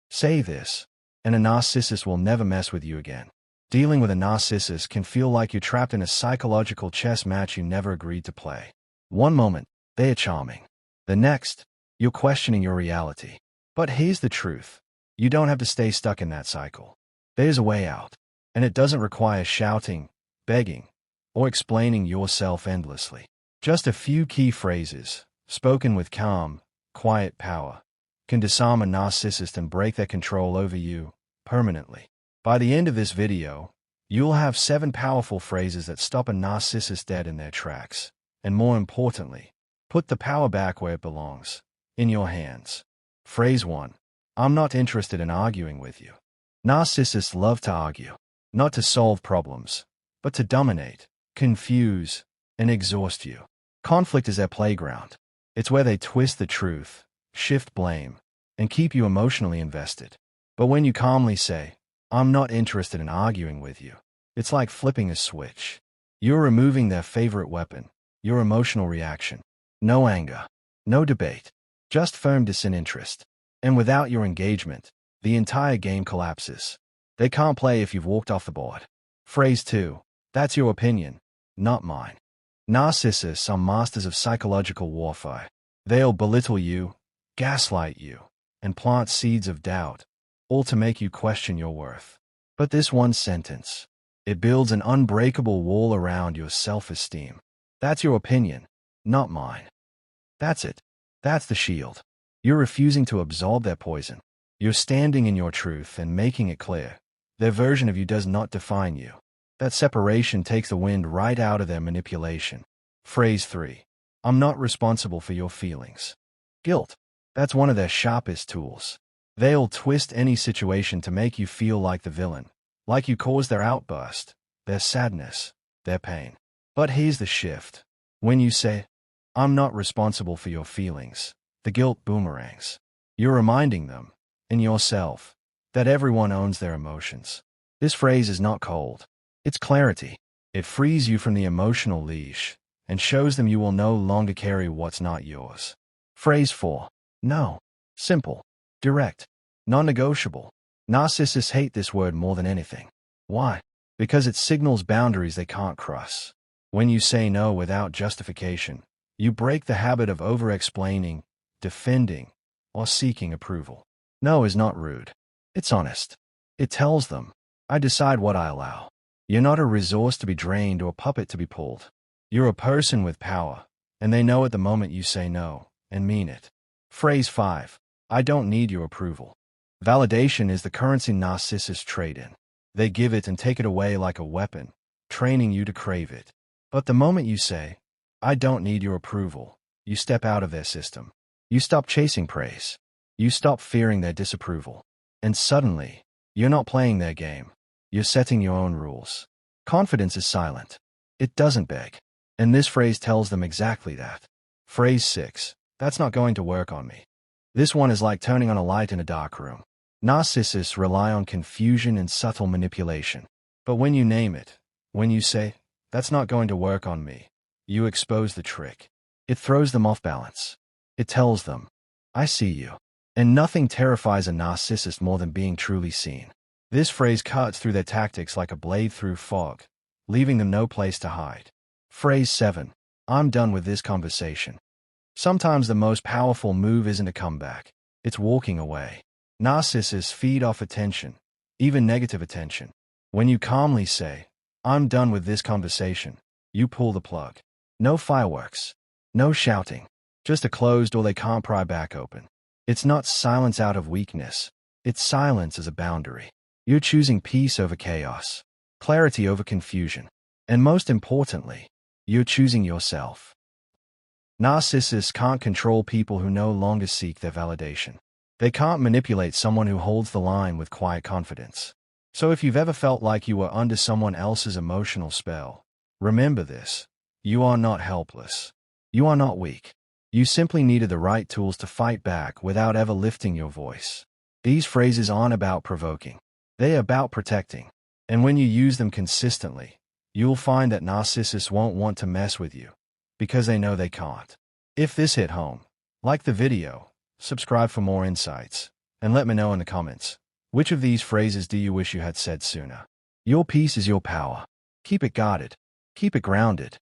Say this, and a narcissist will never mess with you again. Dealing with a narcissist can feel like you're trapped in a psychological chess match you never agreed to play. One moment, they are charming. The next, you're questioning your reality. But here's the truth. You don't have to stay stuck in that cycle. There's a way out, and it doesn't require shouting, begging, or explaining yourself endlessly. Just a few key phrases, spoken with calm, quiet power, can disarm a narcissist and break their control over you permanently. By the end of this video, you'll have 7 powerful phrases that stop a narcissist dead in their tracks, and more importantly, put the power back where it belongs, in your hands. Phrase 1. I'm not interested in arguing with you. Narcissists love to argue, not to solve problems, but to dominate, confuse, and exhaust you. Conflict is their playground. It's where they twist the truth, shift blame, and keep you emotionally invested. But when you calmly say, I'm not interested in arguing with you, it's like flipping a switch. You're removing their favorite weapon, your emotional reaction. No anger, no debate, just firm disinterest. And without your engagement, the entire game collapses. They can't play if you've walked off the board. Phrase 2. That's your opinion, not mine. Narcissists are masters of psychological warfare. They'll belittle you, gaslight you, and plant seeds of doubt, all to make you question your worth. But this one sentence, it builds an unbreakable wall around your self-esteem. That's your opinion, not mine. That's it. That's the shield. You're refusing to absorb their poison. You're standing in your truth and making it clear. Their version of you does not define you. That separation takes the wind right out of their manipulation. Phrase 3. I'm not responsible for your feelings. Guilt. That's one of their sharpest tools. They'll twist any situation to make you feel like the villain, like you caused their outburst, their sadness, their pain. But here's the shift. When you say, I'm not responsible for your feelings, the guilt boomerangs. You're reminding them, and yourself, that everyone owns their emotions. This phrase is not cold. It's clarity. It frees you from the emotional leash and shows them you will no longer carry what's not yours. Phrase 4. No. Simple. Direct. Non-negotiable. Narcissists hate this word more than anything. Why? Because it signals boundaries they can't cross. When you say no without justification, you break the habit of over-explaining, defending, or seeking approval. No is not rude. It's honest. It tells them, I decide what I allow. You're not a resource to be drained or a puppet to be pulled. You're a person with power, and they know at the moment you say no, and mean it. Phrase 5. I don't need your approval. Validation is the currency narcissists trade in. They give it and take it away like a weapon, training you to crave it. But the moment you say, I don't need your approval, you step out of their system. You stop chasing praise. You stop fearing their disapproval. And suddenly, you're not playing their game. You're setting your own rules. Confidence is silent. It doesn't beg. And this phrase tells them exactly that. Phrase 6. That's not going to work on me. This one is like turning on a light in a dark room. Narcissists rely on confusion and subtle manipulation. But when you name it, when you say, that's not going to work on me, you expose the trick. It throws them off balance. It tells them, I see you. And nothing terrifies a narcissist more than being truly seen. This phrase cuts through their tactics like a blade through fog, leaving them no place to hide. Phrase 7. I'm done with this conversation. Sometimes the most powerful move isn't a comeback. It's walking away. Narcissists feed off attention, even negative attention. When you calmly say, I'm done with this conversation, you pull the plug. No fireworks. No shouting. Just a closed door they can't pry back open. It's not silence out of weakness. It's silence as a boundary. You're choosing peace over chaos, clarity over confusion, and most importantly, you're choosing yourself. Narcissists can't control people who no longer seek their validation. They can't manipulate someone who holds the line with quiet confidence. So if you've ever felt like you were under someone else's emotional spell, remember this. You are not helpless. You are not weak. You simply needed the right tools to fight back without ever lifting your voice. These phrases aren't about provoking. They're about protecting. And when you use them consistently, you'll find that narcissists won't want to mess with you, because they know they can't. If this hit home, like the video, subscribe for more insights, And let me know in the comments. Which of these phrases do you wish you had said sooner? Your peace is your power. Keep it guarded. Keep it grounded.